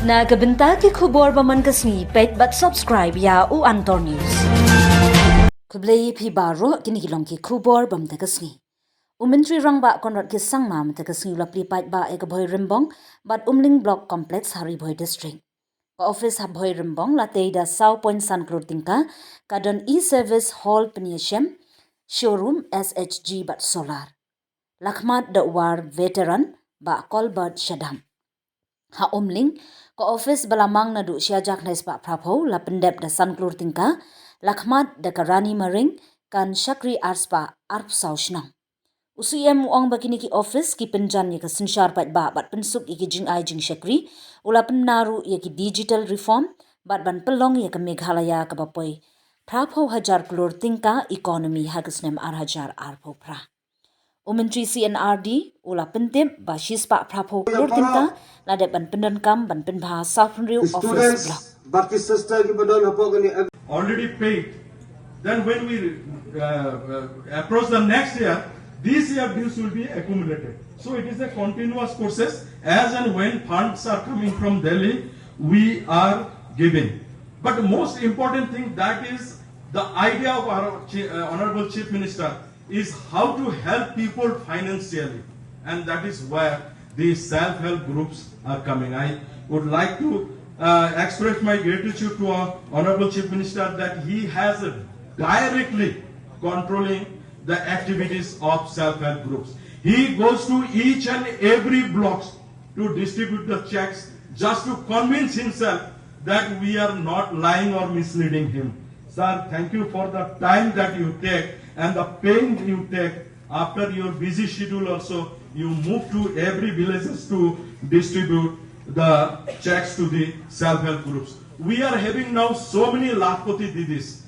Nagabenta ki khubor baman kasni pet but subscribe ya u Antor News. Kublai pi baro kini kilong ki khubor bam ta kasni. Umintri rangba Conrad ki sangma mta kasni lapli pait ba ek Bhoi Rymbong but Umling block complex hari Bhoi district. Ka office ha Bhoi Rymbong la teida South Point San Tingka kadon e-service hall peniashem showroom SHG but solar. Lakhmat da war veteran ba Colbert Shadam. Ha Umling ka office balamang na du siya jak na ispa prapo la pendep da San Tingka Lakhmat da Karani Maring kan Shakri Arspa Arpsaw Shnang. Usuyem muang bakini ki office ki penjan ya ka sinshar pat ba bat pensuk iki jing ai jing Shakri ula pennaru ya ki digital reform bat ban pelong ya ka Meghalaya ka bapoy prapo hajar Tingka economy hagasnem hajar arpo pra. Umintri CNRD ula pentip ba shispa prapo Tingka la de ban pendankam ban penbha South Riu office block. Already paid. Then when we approach the next year, this year dues will be accumulated. So it is a continuous process. As and when funds are coming from Delhi, we are giving. But the most important thing that is the idea of our Honorable Chief Minister is how to help people financially. And that is where the self-help groups are coming. I would like to express my gratitude to our Honorable Chief Minister that he has directly controlling the activities of self-help groups. He goes to each and every blocks to distribute the checks just to convince himself that we are not lying or misleading him. Sir, thank you for the time that you take and the pain you take after your busy schedule also. You move to every villages to distribute the checks to the self-help groups. We are having now so many Lakhpati Didis.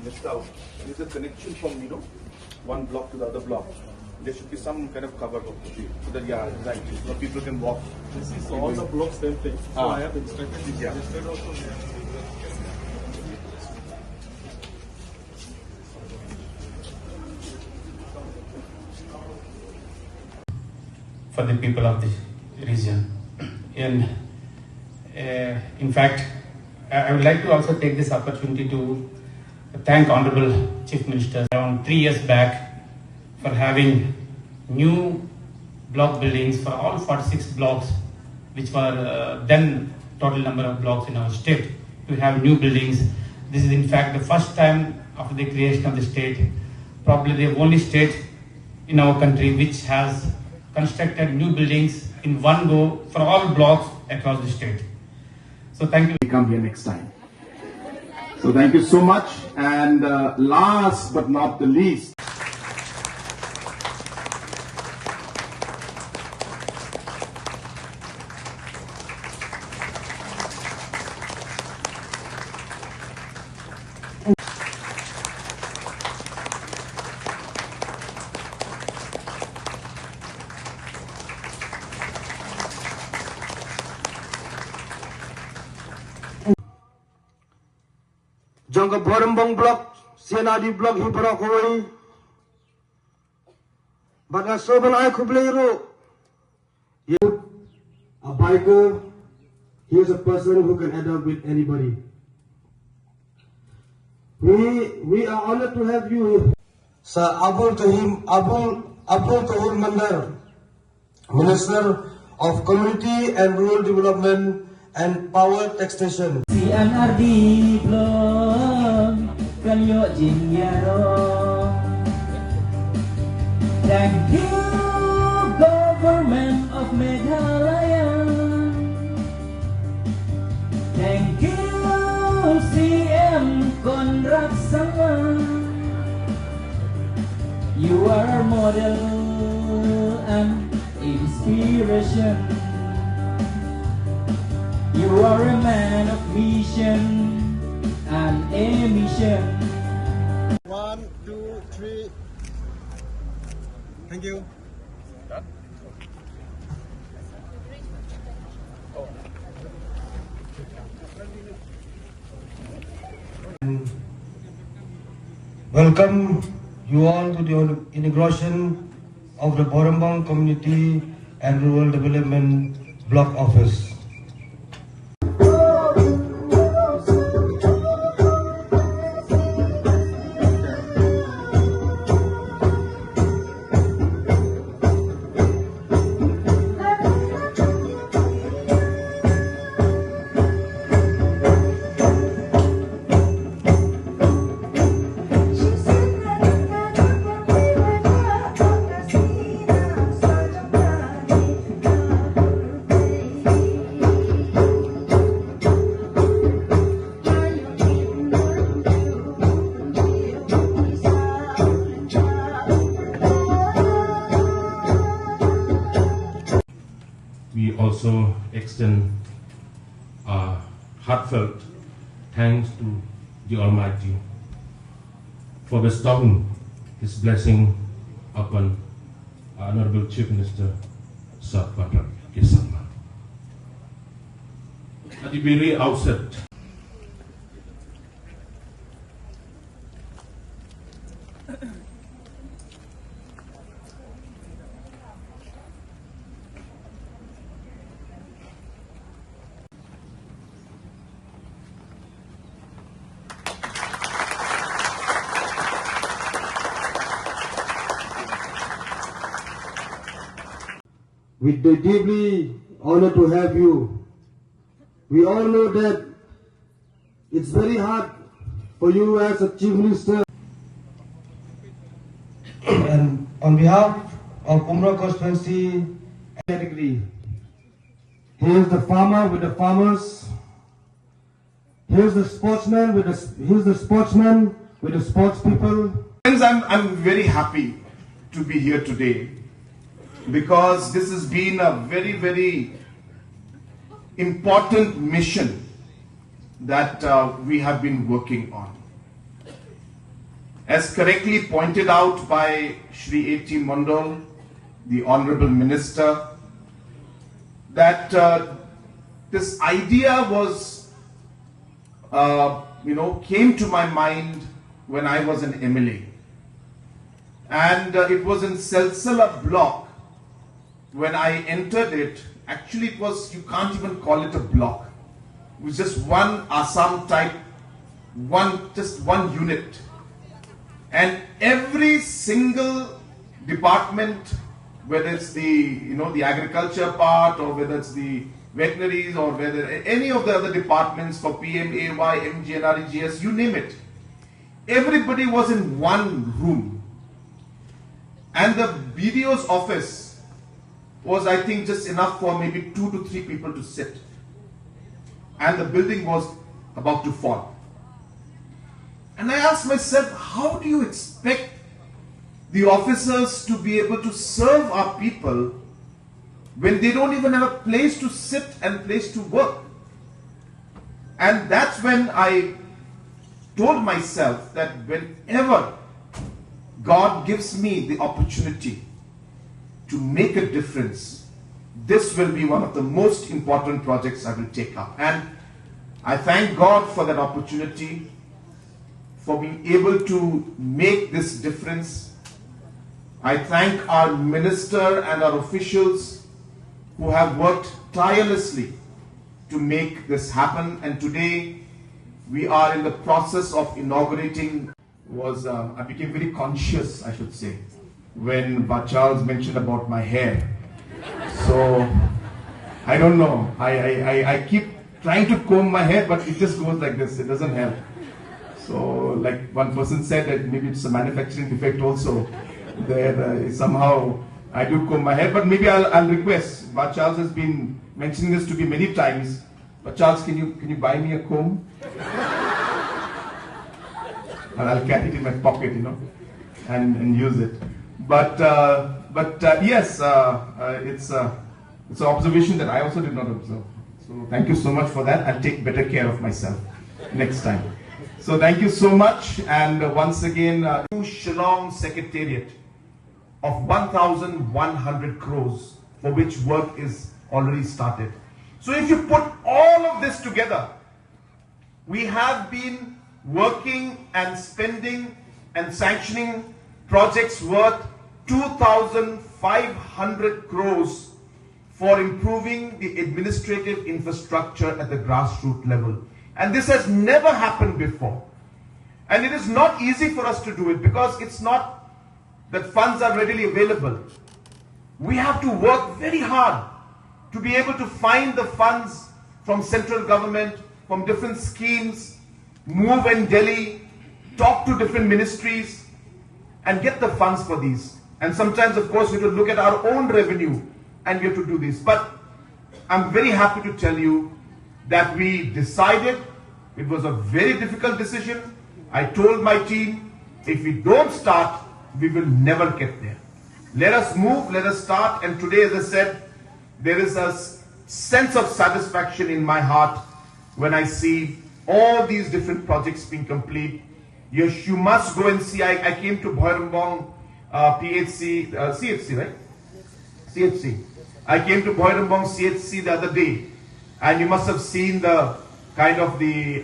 Missed out. There's a connection from one block to the other block. There should be some kind of cover so that exactly so people can walk. This is all the blocks same thing. So I have instructed this registered also. For the people of the region. And in fact, I would like to also take this opportunity to thank Honorable Chief Minister around 3 years back for having new block buildings for all 46 blocks, which were then total number of blocks in our state, to have new buildings. This is in fact the first time after the creation of the state, probably the only state in our country which has constructed new buildings in one go for all blocks across the state. So thank you. Come here next time. So thank you so much. And last but not the least, Jangka Rymbong block, CNRD block Hibarakoi. But as someone I could play a biker, he is a person who can end up with anybody. We are honored to have you here. Sir Abul Tahim Mandar, Minister of Community and Rural Development and Power Taxation. CNRD blog kanyo jingyaro. Thank you government of Meghalaya. Thank you CM Conrad sama. You are model and inspiration. You are a man of vision and a mission. 1, 2, 3. Thank you. welcome you all to the inauguration of the Rymbong Community and Rural Development Block Office. We also extend our heartfelt thanks to the Almighty for bestowing His blessing upon our Honorable Chief Minister, Sir Conrad. At the very outset, We're deeply honored to have you. We all know that it's very hard for you as a Chief Minister. And on behalf of Umrah constituency, category, here's the farmer with the farmers. Here's the sportsman with the sports people. Friends, I'm very happy to be here today because this has been a very, very important mission that we have been working on. As correctly pointed out by Shri A.T. Mondal, the Honorable Minister, that this idea was, came to my mind when I was an MLA. And it was in Silsila block when I entered it. Actually, it was, you can't even call it a block. It was just one Assam type, just one unit. And every single department, whether it's the agriculture part, or whether it's the veterinaries, or whether any of the other departments for PMAY, MGNREGS, you name it, everybody was in one room. And the BDO's office was, I think, just enough for maybe 2 to 3 people to sit. And the building was about to fall. And I asked myself, how do you expect the officers to be able to serve our people when they don't even have a place to sit and place to work? And that's when I told myself that whenever God gives me the opportunity to make a difference, this will be one of the most important projects I will take up. And I thank God for that opportunity, for being able to make this difference. I thank our minister and our officials who have worked tirelessly to make this happen. And today we are in the process of inaugurating. I became very conscious, I should say, when Charles mentioned about my hair. So I don't know. I keep trying to comb my hair, but it just goes like this. It doesn't help. So, like one person said, that maybe it's a manufacturing defect also. That somehow I do comb my hair, but maybe I'll request. But Charles has been mentioning this to me many times. But Charles, can you buy me a comb? And I'll carry it in my pocket, and use it. But yes, it's an observation that I also did not observe. So thank you so much for that. I'll take better care of myself next time. So thank you so much. And once again, new Shillong Secretariat of 1,100 crores, for which work is already started. So if you put all of this together, we have been working and spending and sanctioning projects worth 2,500 crores for improving the administrative infrastructure at the grassroots level. And this has never happened before. And it is not easy for us to do it because it's not that funds are readily available. We have to work very hard to be able to find the funds from central government, from different schemes, move in Delhi, talk to different ministries, and get the funds for these. And sometimes, of course, we have to look at our own revenue and we have to do this. But I'm very happy to tell you that we decided, it was a very difficult decision. I told my team, if we don't start, we will never get there. Let us move, let us start. And today, as I said, there is a sense of satisfaction in my heart when I see all these different projects being complete. Yes, you must go and see. I came to Bhoi Rymbong CHC, right? CHC. I came to Bhoi Rymbong CHC the other day, and you must have seen the kind of the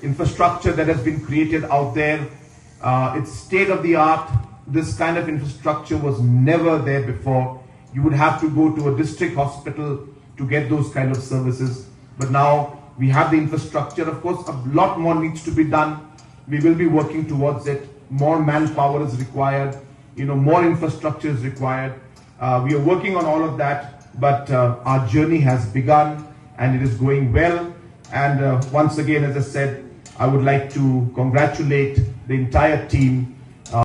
infrastructure that has been created out there. It's state of the art. This kind of infrastructure was never there before. You would have to go to a district hospital to get those kind of services. But now we have the infrastructure. Of course, a lot more needs to be done. We will be working towards it. More manpower is required. More infrastructure is required. We are working on all of that, but our journey has begun and it is going well. And once again, as I said, I would like to congratulate the entire team